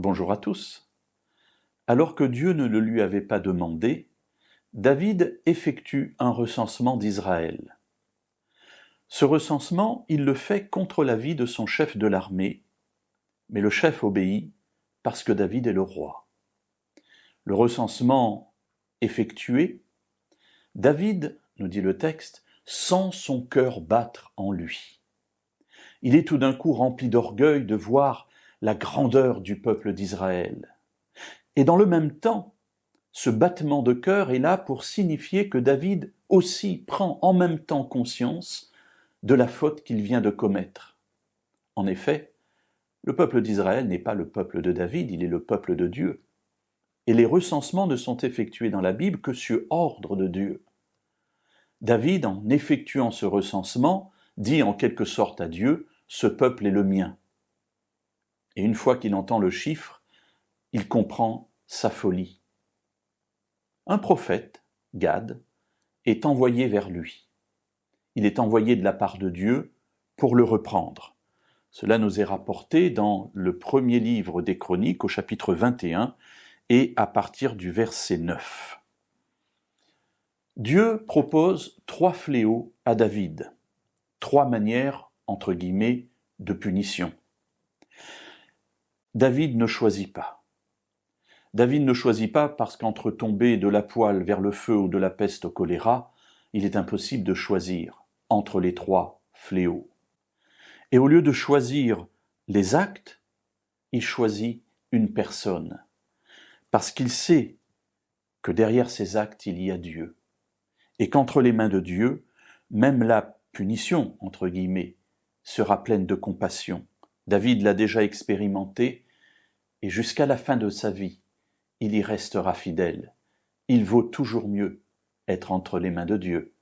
Bonjour à tous. Alors que Dieu ne le lui avait pas demandé, David effectue un recensement d'Israël. Ce recensement, il le fait contre l'avis de son chef de l'armée, mais le chef obéit parce que David est le roi. Le recensement effectué, David, nous dit le texte, sent son cœur battre en lui. Il est tout d'un coup rempli d'orgueil de voir la grandeur du peuple d'Israël. Et dans le même temps, ce battement de cœur est là pour signifier que David aussi prend en même temps conscience de la faute qu'il vient de commettre. En effet, le peuple d'Israël n'est pas le peuple de David, il est le peuple de Dieu. Et les recensements ne sont effectués dans la Bible que sur ordre de Dieu. David, en effectuant ce recensement, dit en quelque sorte à Dieu, « Ce peuple est le mien ». Et une fois qu'il entend le chiffre, il comprend sa folie. Un prophète, Gad, est envoyé vers lui. Il est envoyé de la part de Dieu pour le reprendre. Cela nous est rapporté dans le premier livre des Chroniques, au chapitre 21, et à partir du verset 9. Dieu propose 3 fléaux à David, 3 manières, entre guillemets, de punition. David ne choisit pas. David ne choisit pas parce qu'entre tomber de la poêle vers le feu ou de la peste au choléra, il est impossible de choisir entre les 3 fléaux. Et au lieu de choisir les actes, il choisit une personne, parce qu'il sait que derrière ces actes, il y a Dieu, et qu'entre les mains de Dieu, même la punition, entre guillemets, sera pleine de compassion. David l'a déjà expérimenté, et jusqu'à la fin de sa vie, il y restera fidèle. Il vaut toujours mieux être entre les mains de Dieu.